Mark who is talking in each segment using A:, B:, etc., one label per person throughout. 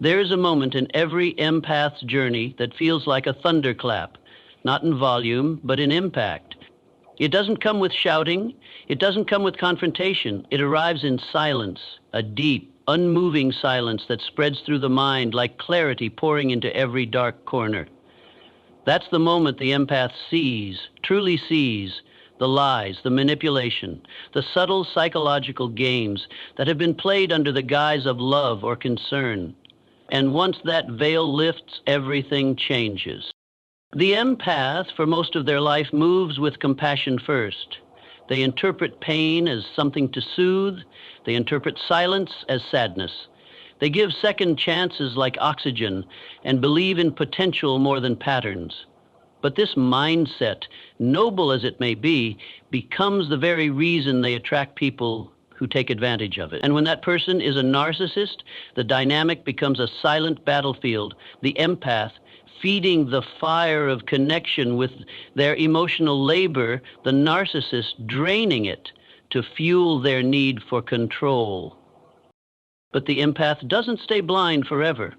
A: There is a moment in every empath's journey that feels like a thunderclap, not in volume, but in impact. It doesn't come with shouting. It doesn't come with confrontation. It arrives in silence, a deep, unmoving silence that spreads through the mind like clarity pouring into every dark corner. That's the moment the empath sees, truly sees, the lies, the manipulation, the subtle psychological games that have been played under the guise of love or concern. And once that veil lifts, everything changes. The empath, for most of their life, moves with compassion first. They interpret pain as something to soothe. They interpret silence as sadness. They give second chances like oxygen and believe in potential more than patterns. But this mindset, noble as it may be, becomes the very reason they attract people who take advantage of it. And when that person is a narcissist, the dynamic becomes a silent battlefield. The empath, feeding the fire of connection with their emotional labor, the narcissist draining it to fuel their need for control. But the empath doesn't stay blind forever.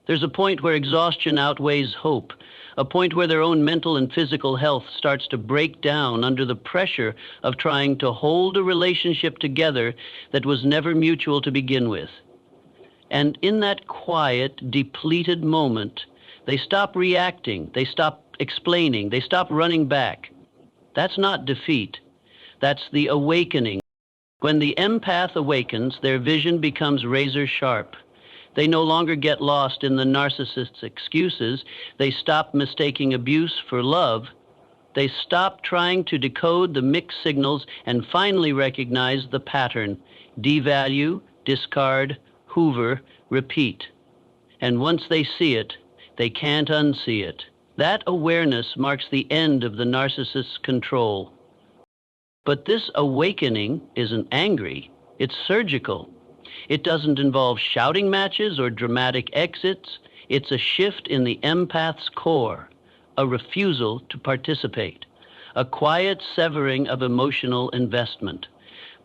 A: There's a point where exhaustion outweighs hope, a point where their own mental and physical health starts to break down under the pressure of trying to hold a relationship together that was never mutual to begin with. And in that quiet, depleted moment, they stop reacting, they stop explaining, they stop running back. That's not defeat. That's the awakening. When the empath awakens, their vision becomes razor sharp. They no longer get lost in the narcissist's excuses. They stop mistaking abuse for love. They stop trying to decode the mixed signals and finally recognize the pattern. Devalue, discard, hoover, repeat. And once they see it, they can't unsee it. That awareness marks the end of the narcissist's control. But this awakening isn't angry, it's surgical. It doesn't involve shouting matches or dramatic exits. It's a shift in the empath's core, a refusal to participate, a quiet severing of emotional investment.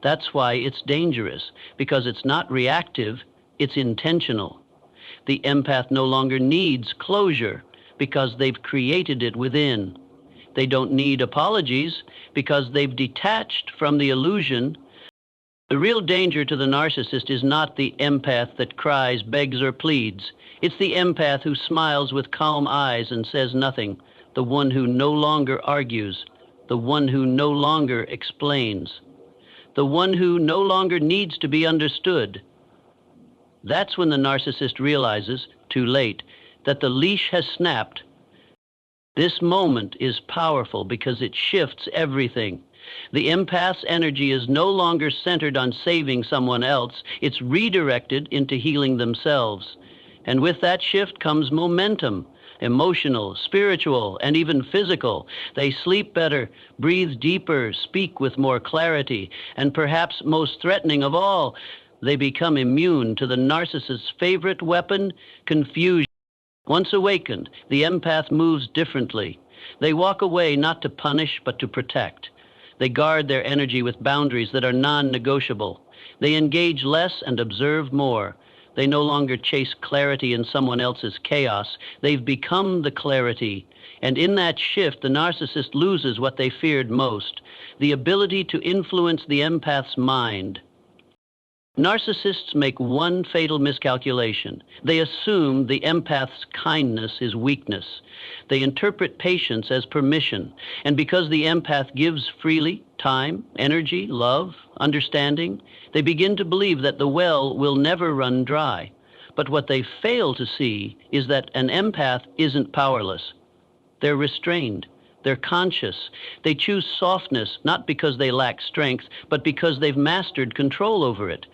A: That's why it's dangerous, because it's not reactive, it's intentional. The empath no longer needs closure because they've created it within. They don't need apologies because they've detached from the illusion. The real danger to the narcissist is not the empath that cries, begs, or pleads. It's the empath who smiles with calm eyes and says nothing, the one who no longer argues, the one who no longer explains, the one who no longer needs to be understood. That's when the narcissist realizes, too late, that the leash has snapped. This moment is powerful because it shifts everything. The empath's energy is no longer centered on saving someone else. It's redirected into healing themselves. And with that shift comes momentum, emotional, spiritual, and even physical. They sleep better, breathe deeper, speak with more clarity, and perhaps most threatening of all, they become immune to the narcissist's favorite weapon, confusion. Once awakened, the empath moves differently. They walk away not to punish, but to protect. They guard their energy with boundaries that are non-negotiable. They engage less and observe more. They no longer chase clarity in someone else's chaos. They've become the clarity. And in that shift, the narcissist loses what they feared most, the ability to influence the empath's mind. Narcissists make one fatal miscalculation. They assume the empath's kindness is weakness. They interpret patience as permission. And because the empath gives freely, time, energy, love, understanding, they begin to believe that the well will never run dry. But what they fail to see is that an empath isn't powerless. They're restrained. They're conscious. They choose softness not because they lack strength, but because they've mastered control over it.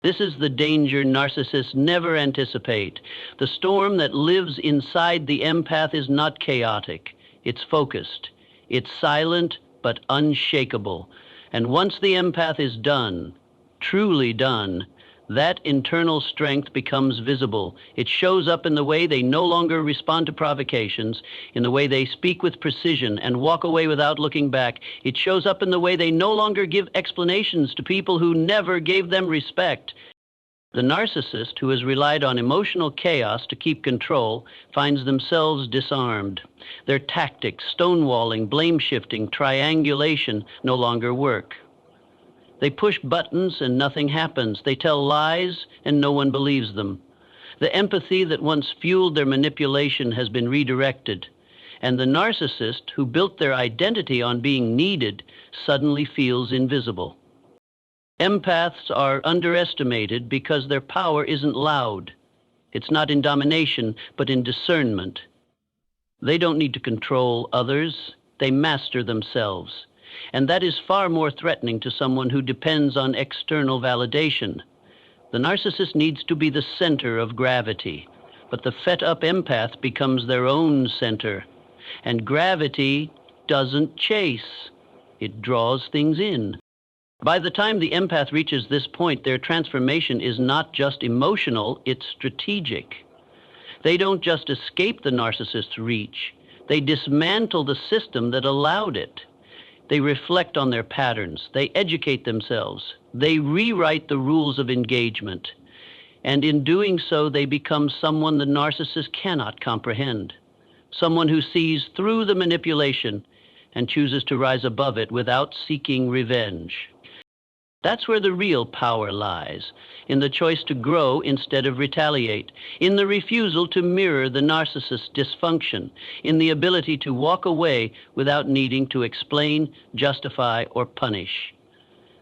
A: This is the danger narcissists never anticipate. The storm that lives inside the empath is not chaotic. It's focused. It's silent but unshakable. And once the empath is done, truly done, that internal strength becomes visible. It shows up in the way they no longer respond to provocations, in the way they speak with precision and walk away without looking back. It shows up in the way they no longer give explanations to people who never gave them respect. The narcissist, who has relied on emotional chaos to keep control, finds themselves disarmed. Their tactics, stonewalling, blame-shifting, triangulation, no longer work. They push buttons and nothing happens. They tell lies and no one believes them. The empathy that once fueled their manipulation has been redirected, and the narcissist, who built their identity on being needed, suddenly feels invisible. Empaths are underestimated because their power isn't loud. It's not in domination, but in discernment. They don't need to control others. They master themselves. And that is far more threatening to someone who depends on external validation. The narcissist needs to be the center of gravity, but the fed-up empath becomes their own center. And gravity doesn't chase. It draws things in. By the time the empath reaches this point, their transformation is not just emotional, it's strategic. They don't just escape the narcissist's reach. They dismantle the system that allowed it. They reflect on their patterns. They educate themselves. They rewrite the rules of engagement. And in doing so, they become someone the narcissist cannot comprehend. Someone who sees through the manipulation and chooses to rise above it without seeking revenge. That's where the real power lies, in the choice to grow instead of retaliate, in the refusal to mirror the narcissist's dysfunction, in the ability to walk away without needing to explain, justify, or punish.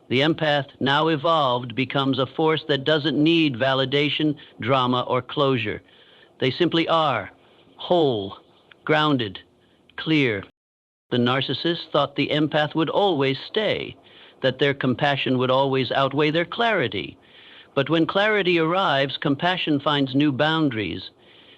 A: The empath, now evolved, becomes a force that doesn't need validation, drama, or closure. They simply are, whole, grounded, clear. The narcissist thought the empath would always stay, that their compassion would always outweigh their clarity. But when clarity arrives, compassion finds new boundaries.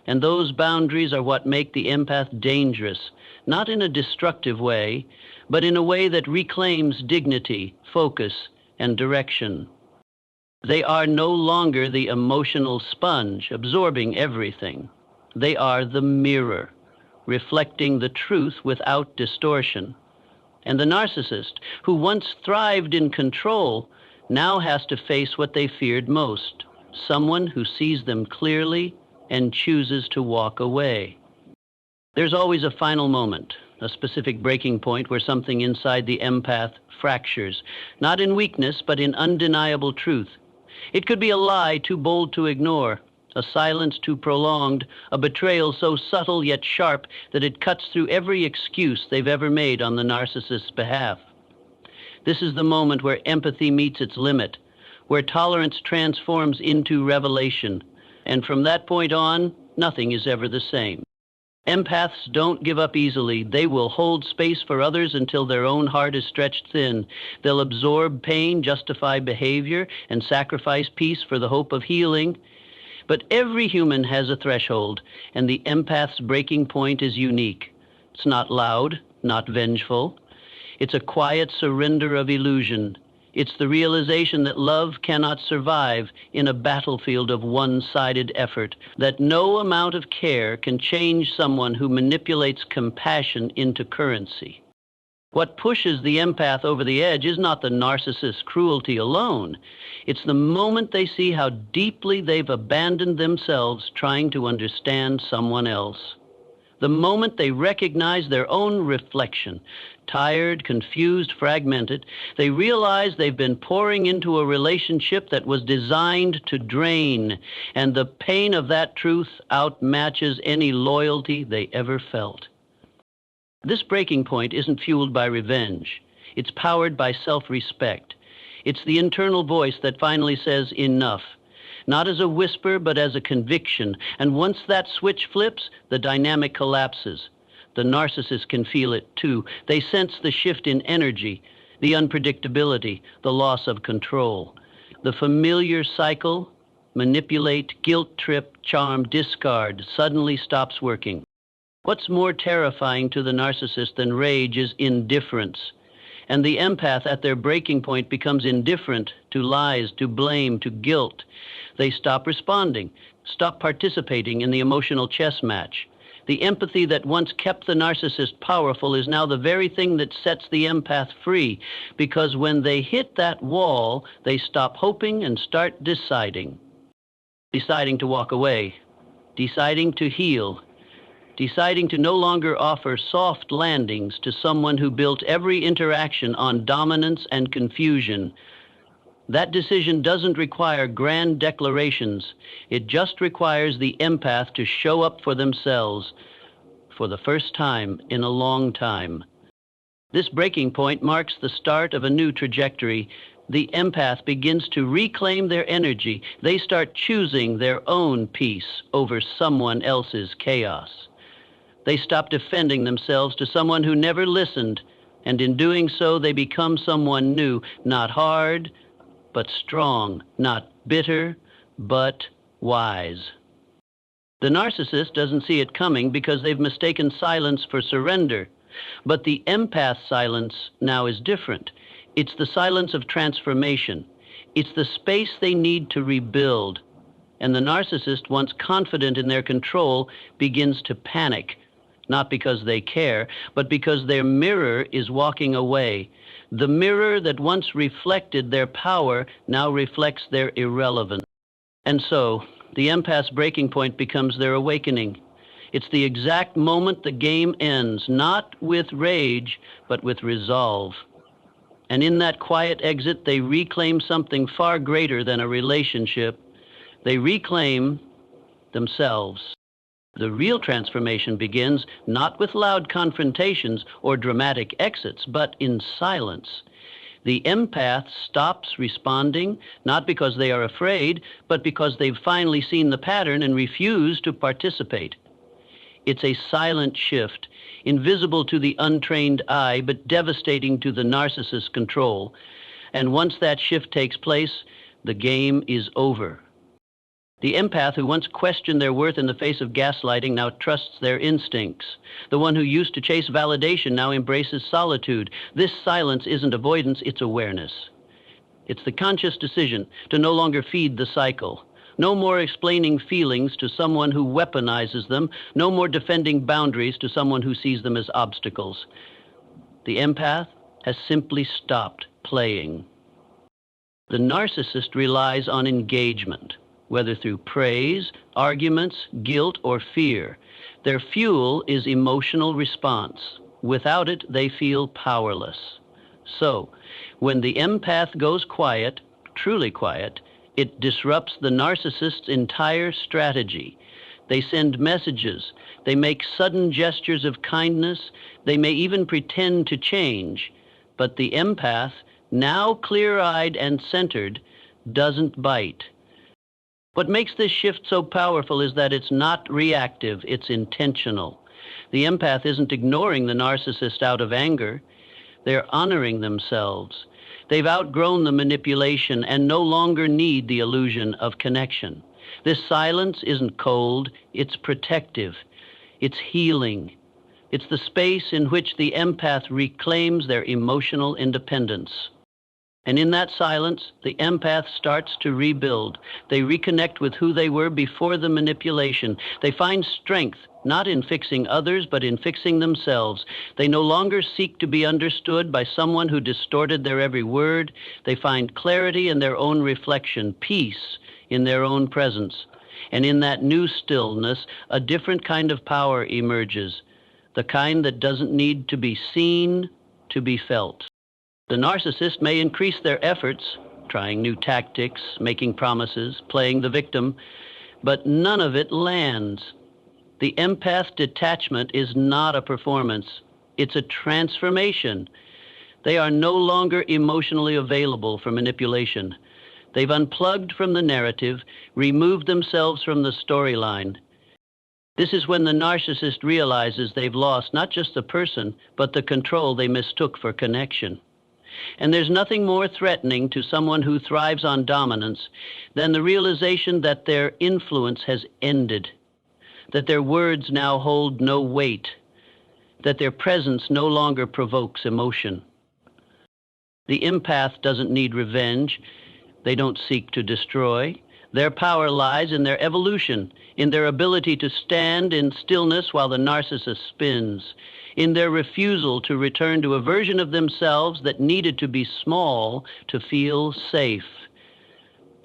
A: And those boundaries are what make the empath dangerous, not in a destructive way, but in a way that reclaims dignity, focus, and direction. They are no longer the emotional sponge, absorbing everything. They are the mirror, reflecting the truth without distortion. And the narcissist, who once thrived in control, now has to face what they feared most, someone who sees them clearly and chooses to walk away. There's always a final moment, a specific breaking point where something inside the empath fractures, not in weakness, but in undeniable truth. It could be a lie too bold to ignore, a silence too prolonged, a betrayal so subtle yet sharp that it cuts through every excuse they've ever made on the narcissist's behalf. This is the moment where empathy meets its limit, where tolerance transforms into revelation, and from that point on, nothing is ever the same. Empaths don't give up easily. They will hold space for others until their own heart is stretched thin. They'll absorb pain, justify behavior, and sacrifice peace for the hope of healing. But every human has a threshold, and the empath's breaking point is unique. It's not loud, not vengeful. It's a quiet surrender of illusion. It's the realization that love cannot survive in a battlefield of one-sided effort, that no amount of care can change someone who manipulates compassion into currency. What pushes the empath over the edge is not the narcissist's cruelty alone. It's the moment they see how deeply they've abandoned themselves trying to understand someone else. The moment they recognize their own reflection, tired, confused, fragmented, they realize they've been pouring into a relationship that was designed to drain, and the pain of that truth outmatches any loyalty they ever felt. This breaking point isn't fueled by revenge. It's powered by self-respect. It's the internal voice that finally says enough, not as a whisper, but as a conviction. And once that switch flips, the dynamic collapses. The narcissist can feel it too. They sense the shift in energy, the unpredictability, the loss of control. The familiar cycle, manipulate, guilt trip, charm, discard, suddenly stops working. What's more terrifying to the narcissist than rage is indifference. And the empath at their breaking point becomes indifferent to lies, to blame, to guilt. They stop responding, stop participating in the emotional chess match. The empathy that once kept the narcissist powerful is now the very thing that sets the empath free, because when they hit that wall, they stop hoping and start deciding. deciding to walk away, deciding to heal, deciding to no longer offer soft landings to someone who built every interaction on dominance and confusion. That decision doesn't require grand declarations. It just requires the empath to show up for themselves for the first time in a long time. This breaking point marks the start of a new trajectory. The empath begins to reclaim their energy. They start choosing their own peace over someone else's chaos. They stop defending themselves to someone who never listened, and in doing so, they become someone new, not hard, but strong, not bitter, but wise. The narcissist doesn't see it coming because they've mistaken silence for surrender. But the empath's silence now is different. It's the silence of transformation. It's the space they need to rebuild. And the narcissist, once confident in their control, begins to panic, not because they care, but because their mirror is walking away. The mirror that once reflected their power now reflects their irrelevance. And so, the empath's breaking point becomes their awakening. It's the exact moment the game ends, not with rage, but with resolve. And in that quiet exit, they reclaim something far greater than a relationship. They reclaim themselves. The real transformation begins not with loud confrontations or dramatic exits, but in silence. The empath stops responding, not because they are afraid, but because they've finally seen the pattern and refuse to participate. It's a silent shift, invisible to the untrained eye, but devastating to the narcissist's control. And once that shift takes place, the game is over. The empath who once questioned their worth in the face of gaslighting now trusts their instincts. The one who used to chase validation now embraces solitude. This silence isn't avoidance, it's awareness. It's the conscious decision to no longer feed the cycle. No more explaining feelings to someone who weaponizes them. No more defending boundaries to someone who sees them as obstacles. The empath has simply stopped playing. The narcissist relies on engagement, whether through praise, arguments, guilt, or fear. Their fuel is emotional response. Without it, they feel powerless. So, when the empath goes quiet, truly quiet, it disrupts the narcissist's entire strategy. They send messages. They make sudden gestures of kindness. They may even pretend to change. But the empath, now clear-eyed and centered, doesn't bite. What makes this shift so powerful is that it's not reactive, it's intentional. The empath isn't ignoring the narcissist out of anger. They're honoring themselves. They've outgrown the manipulation and no longer need the illusion of connection. This silence isn't cold, it's protective. It's healing. It's the space in which the empath reclaims their emotional independence. And in that silence, the empath starts to rebuild. They reconnect with who they were before the manipulation. They find strength, not in fixing others, but in fixing themselves. They no longer seek to be understood by someone who distorted their every word. They find clarity in their own reflection, peace in their own presence. And in that new stillness, a different kind of power emerges, the kind that doesn't need to be seen to be felt. The narcissist may increase their efforts, trying new tactics, making promises, playing the victim, but none of it lands. The empath detachment is not a performance. It's a transformation. They are no longer emotionally available for manipulation. They've unplugged from the narrative, removed themselves from the storyline. This is when the narcissist realizes they've lost not just the person, but the control they mistook for connection. And there's nothing more threatening to someone who thrives on dominance than the realization that their influence has ended, that their words now hold no weight, that their presence no longer provokes emotion. The empath doesn't need revenge. They don't seek to destroy. Their power lies in their evolution, in their ability to stand in stillness while the narcissist spins, in their refusal to return to a version of themselves that needed to be small to feel safe.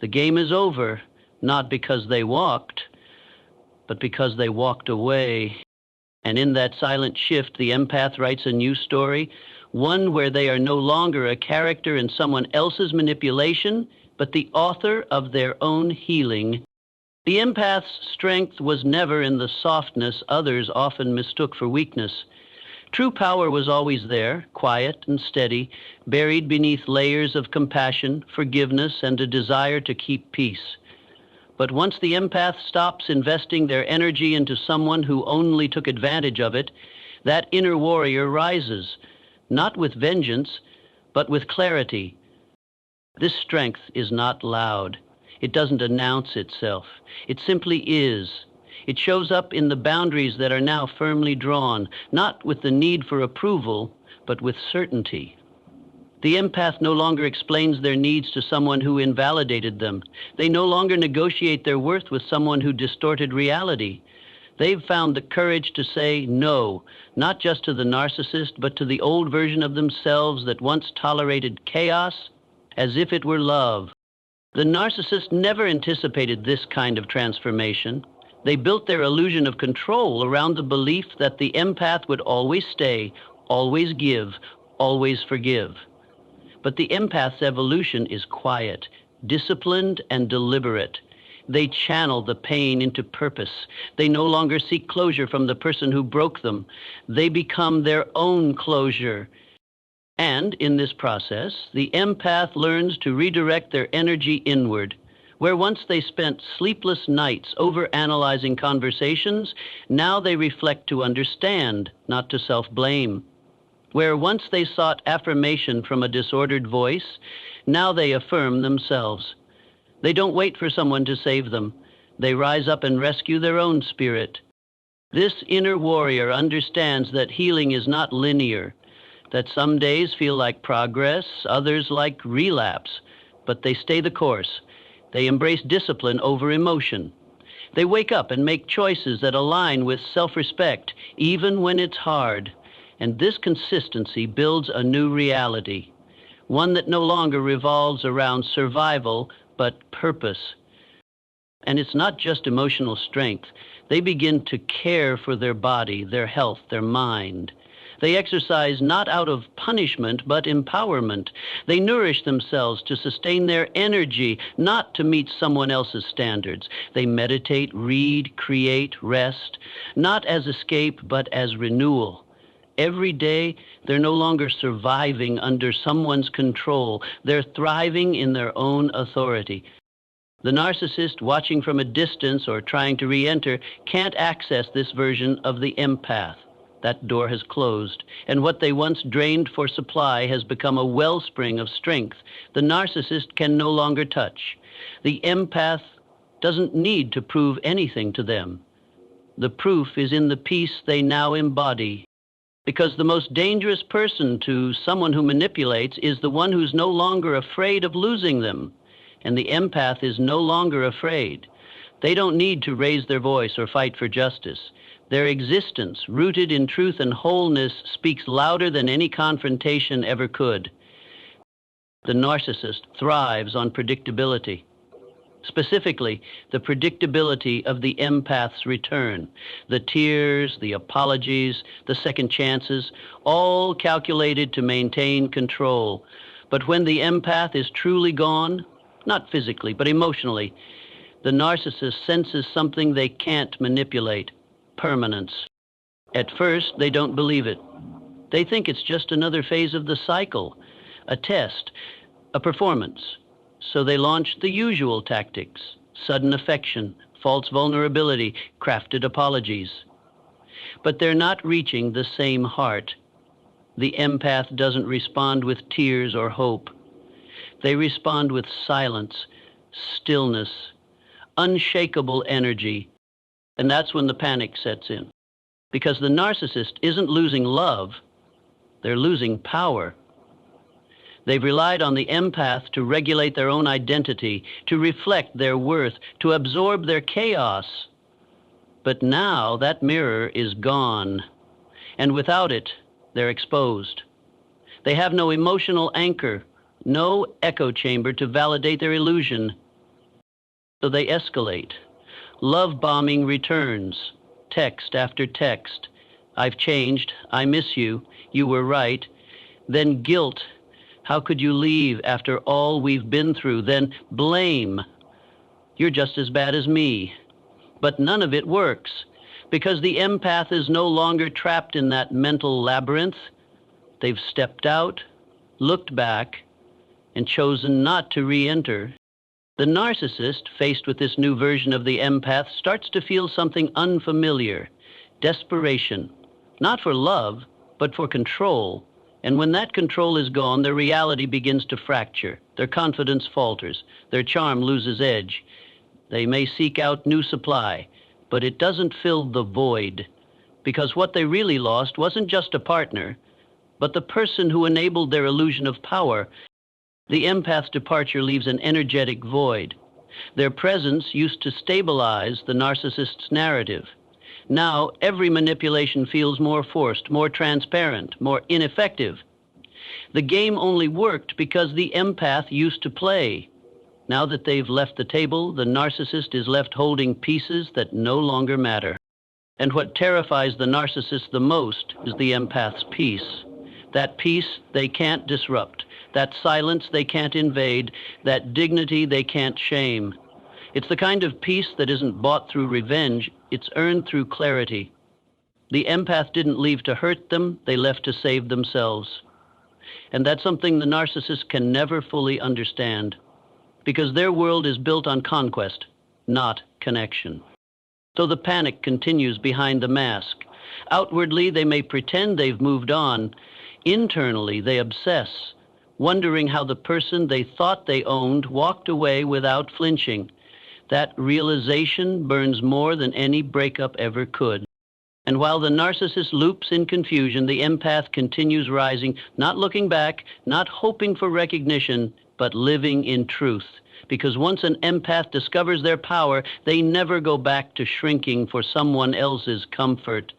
A: The game is over, not because they walked, but because they walked away. And in that silent shift, the empath writes a new story, one where they are no longer a character in someone else's manipulation, but the author of their own healing. The empath's strength was never in the softness others often mistook for weakness. True power was always there, quiet and steady, buried beneath layers of compassion, forgiveness, and a desire to keep peace. But once the empath stops investing their energy into someone who only took advantage of it, that inner warrior rises, not with vengeance, but with clarity. This strength is not loud. It doesn't announce itself. It simply is. It shows up in the boundaries that are now firmly drawn, not with the need for approval, but with certainty. The empath no longer explains their needs to someone who invalidated them. They no longer negotiate their worth with someone who distorted reality. They've found the courage to say no, not just to the narcissist, but to the old version of themselves that once tolerated chaos as if it were love. The narcissist never anticipated this kind of transformation. They built their illusion of control around the belief that the empath would always stay, always give, always forgive. But the empath's evolution is quiet, disciplined, and deliberate. They channel the pain into purpose. They no longer seek closure from the person who broke them. They become their own closure. And in this process, the empath learns to redirect their energy inward. Where once they spent sleepless nights overanalyzing conversations, now they reflect to understand, not to self-blame. Where once they sought affirmation from a disordered voice, now they affirm themselves. They don't wait for someone to save them. They rise up and rescue their own spirit. This inner warrior understands that healing is not linear, that some days feel like progress, others like relapse, but they stay the course. They embrace discipline over emotion. They wake up and make choices that align with self-respect, even when it's hard. And this consistency builds a new reality, one that no longer revolves around survival, but purpose. And it's not just emotional strength. They begin to care for their body, their health, their mind. They exercise not out of punishment, but empowerment. They nourish themselves to sustain their energy, not to meet someone else's standards. They meditate, read, create, rest, not as escape, but as renewal. Every day, they're no longer surviving under someone's control. They're thriving in their own authority. The narcissist, watching from a distance or trying to re-enter, can't access this version of the empath. That door has closed, and what they once drained for supply has become a wellspring of strength the narcissist can no longer touch. The empath doesn't need to prove anything to them. The proof is in the peace they now embody. Because the most dangerous person to someone who manipulates is the one who's no longer afraid of losing them. And the empath is no longer afraid. They don't need to raise their voice or fight for justice. Their existence, rooted in truth and wholeness, speaks louder than any confrontation ever could. The narcissist thrives on predictability. Specifically, the predictability of the empath's return. The tears, the apologies, the second chances, all calculated to maintain control. But when the empath is truly gone, not physically, but emotionally, the narcissist senses something they can't manipulate: permanence. At first, they don't believe it. They think it's just another phase of the cycle, a test, a performance. So they launch the usual tactics: sudden affection, false vulnerability, crafted apologies. But they're not reaching the same heart. The empath doesn't respond with tears or hope. They respond with silence, stillness, unshakable energy. And that's when the panic sets in. Because the narcissist isn't losing love, they're losing power. They've relied on the empath to regulate their own identity, to reflect their worth, to absorb their chaos. But now that mirror is gone, and without it, they're exposed. They have no emotional anchor, no echo chamber to validate their illusion. So they escalate. Love bombing returns, text after text. I've changed. I miss you. You were right. Then guilt. How could you leave after all we've been through? Then blame. You're just as bad as me. But none of it works because the empath is no longer trapped in that mental labyrinth. They've stepped out, looked back, and chosen not to re-enter. The narcissist, faced with this new version of the empath, starts to feel something unfamiliar, desperation, not for love, but for control. And when that control is gone, their reality begins to fracture. Their confidence falters. Their charm loses edge. They may seek out new supply, but it doesn't fill the void, because what they really lost wasn't just a partner, but the person who enabled their illusion of power. The empath's departure leaves an energetic void. Their presence used to stabilize the narcissist's narrative. Now, every manipulation feels more forced, more transparent, more ineffective. The game only worked because the empath used to play. Now that they've left the table, the narcissist is left holding pieces that no longer matter. And what terrifies the narcissist the most is the empath's peace. That peace they can't disrupt. That silence they can't invade, that dignity they can't shame. It's the kind of peace that isn't bought through revenge, it's earned through clarity. The empath didn't leave to hurt them, they left to save themselves. And that's something the narcissist can never fully understand, because their world is built on conquest, not connection. So the panic continues behind the mask. Outwardly, they may pretend they've moved on. Internally, they obsess, wondering how the person they thought they owned walked away without flinching. That realization burns more than any breakup ever could. And while the narcissist loops in confusion, the empath continues rising, not looking back, not hoping for recognition, but living in truth. Because once an empath discovers their power, they never go back to shrinking for someone else's comfort.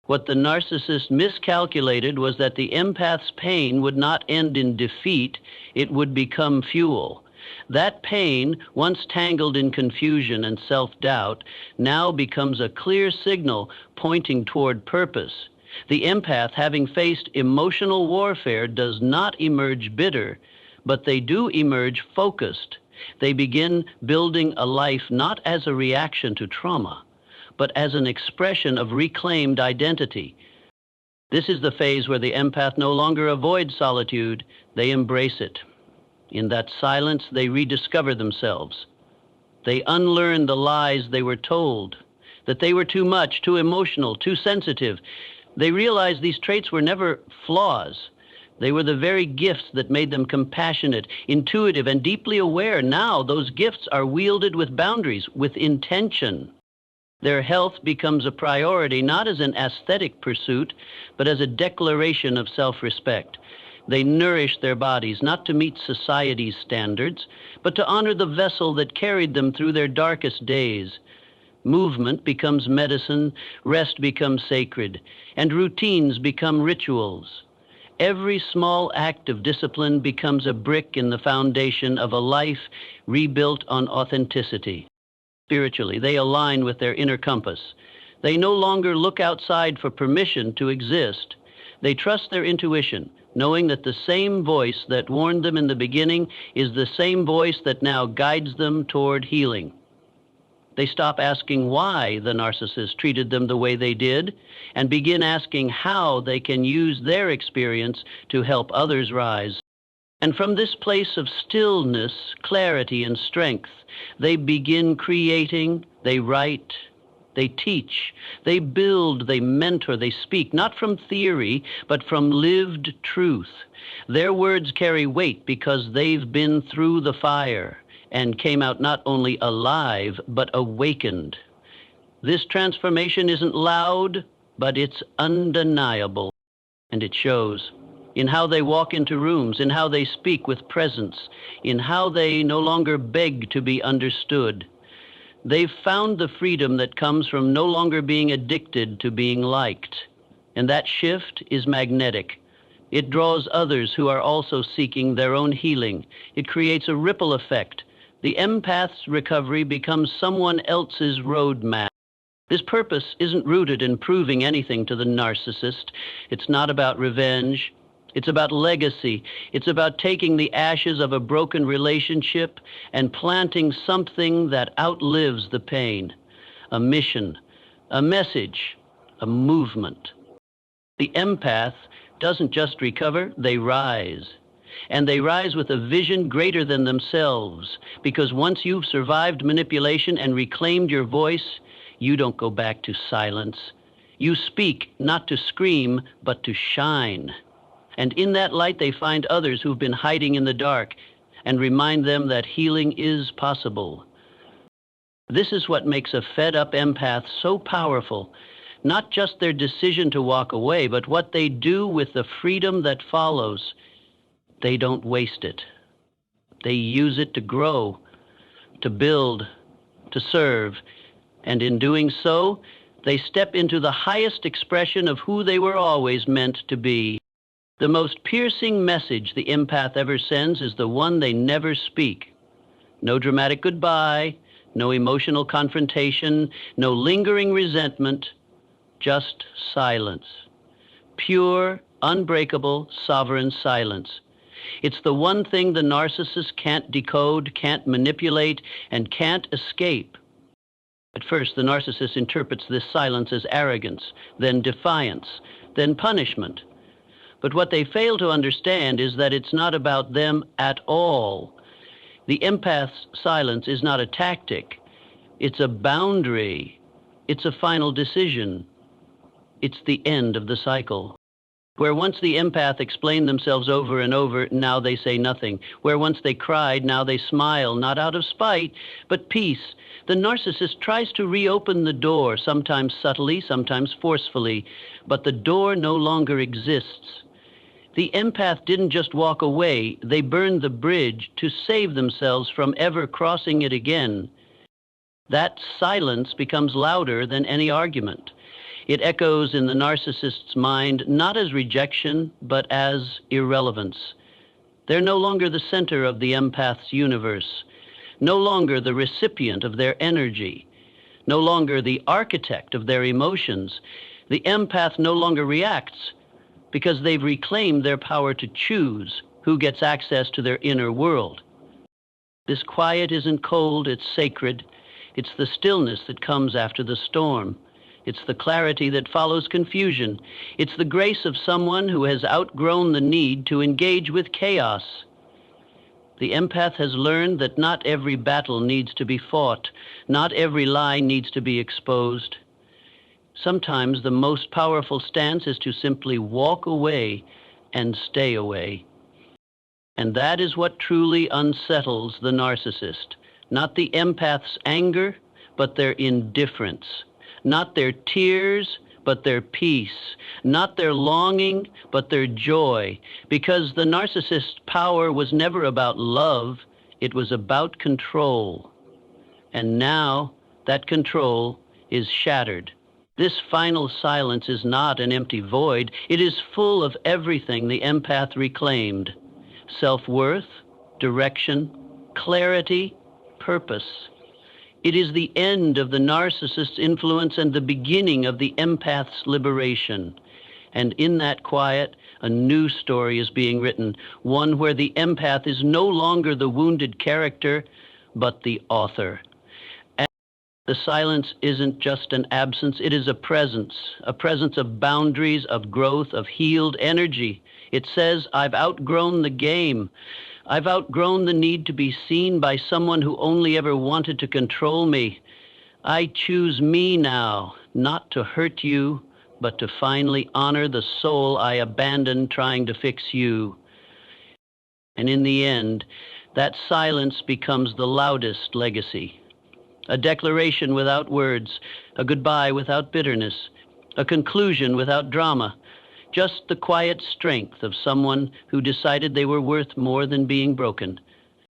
A: What the narcissist miscalculated was that the empath's pain would not end in defeat, it would become fuel. That pain, once tangled in confusion and self-doubt, now becomes a clear signal pointing toward purpose. The empath, having faced emotional warfare, does not emerge bitter, but they do emerge focused. They begin building a life not as a reaction to trauma, but as an expression of reclaimed identity. This is the phase where the empath no longer avoids solitude, they embrace it. In that silence, they rediscover themselves. They unlearn the lies they were told, that they were too much, too emotional, too sensitive. They realize these traits were never flaws. They were the very gifts that made them compassionate, intuitive, and deeply aware. Now, those gifts are wielded with boundaries, with intention. Their health becomes a priority, not as an aesthetic pursuit, but as a declaration of self-respect. They nourish their bodies, not to meet society's standards, but to honor the vessel that carried them through their darkest days. Movement becomes medicine, rest becomes sacred, and routines become rituals. Every small act of discipline becomes a brick in the foundation of a life rebuilt on authenticity. Spiritually, they align with their inner compass. They no longer look outside for permission to exist. They trust their intuition, knowing that the same voice that warned them in the beginning is the same voice that now guides them toward healing. They stop asking why the narcissist treated them the way they did and begin asking how they can use their experience to help others rise. And from this place of stillness, clarity, and strength, they begin creating, they write, they teach, they build, they mentor, they speak, not from theory, but from lived truth. Their words carry weight because they've been through the fire and came out not only alive, but awakened. This transformation isn't loud, but it's undeniable, and it shows in how they walk into rooms, in how they speak with presence, in how they no longer beg to be understood. They've found the freedom that comes from no longer being addicted to being liked, and that shift is magnetic. It draws others who are also seeking their own healing. It creates a ripple effect. The empath's recovery becomes someone else's roadmap. This purpose isn't rooted in proving anything to the narcissist. It's not about revenge. It's about legacy. It's about taking the ashes of a broken relationship and planting something that outlives the pain. A mission, a message, a movement. The empath doesn't just recover, they rise. And they rise with a vision greater than themselves, because once you've survived manipulation and reclaimed your voice, you don't go back to silence. You speak not to scream, but to shine. And in that light, they find others who've been hiding in the dark and remind them that healing is possible. This is what makes a fed-up empath so powerful. Not just their decision to walk away, but what they do with the freedom that follows. They don't waste it. They use it to grow, to build, to serve. And in doing so, they step into the highest expression of who they were always meant to be. The most piercing message the empath ever sends is the one they never speak. No dramatic goodbye, no emotional confrontation, no lingering resentment, just silence. Pure, unbreakable, sovereign silence. It's the one thing the narcissist can't decode, can't manipulate, and can't escape. At first, the narcissist interprets this silence as arrogance, then defiance, then punishment. But what they fail to understand is that it's not about them at all. The empath's silence is not a tactic. It's a boundary. It's a final decision. It's the end of the cycle. Where once the empath explained themselves over and over, now they say nothing. Where once they cried, now they smile, not out of spite, but peace. The narcissist tries to reopen the door, sometimes subtly, sometimes forcefully, but the door no longer exists. The empath didn't just walk away, they burned the bridge to save themselves from ever crossing it again. That silence becomes louder than any argument. It echoes in the narcissist's mind not as rejection, but as irrelevance. They're no longer the center of the empath's universe, no longer the recipient of their energy, no longer the architect of their emotions. The empath no longer reacts because they've reclaimed their power to choose who gets access to their inner world. This quiet isn't cold, it's sacred. It's the stillness that comes after the storm. It's the clarity that follows confusion. It's the grace of someone who has outgrown the need to engage with chaos. The empath has learned that not every battle needs to be fought. Not every lie needs to be exposed. Sometimes the most powerful stance is to simply walk away and stay away. And that is what truly unsettles the narcissist. Not the empath's anger, but their indifference. Not their tears, but their peace. Not their longing, but their joy. Because the narcissist's power was never about love, it was about control. And now that control is shattered. This final silence is not an empty void. It is full of everything the empath reclaimed. Self-worth, direction, clarity, purpose. It is the end of the narcissist's influence and the beginning of the empath's liberation. And in that quiet, a new story is being written, one where the empath is no longer the wounded character, but the author. And the silence isn't just an absence, it is a presence of boundaries, of growth, of healed energy. It says, I've outgrown the game. I've outgrown the need to be seen by someone who only ever wanted to control me. I choose me now, not to hurt you, but to finally honor the soul I abandoned trying to fix you. And in the end, that silence becomes the loudest legacy. A declaration without words, a goodbye without bitterness, a conclusion without drama. Just the quiet strength of someone who decided they were worth more than being broken.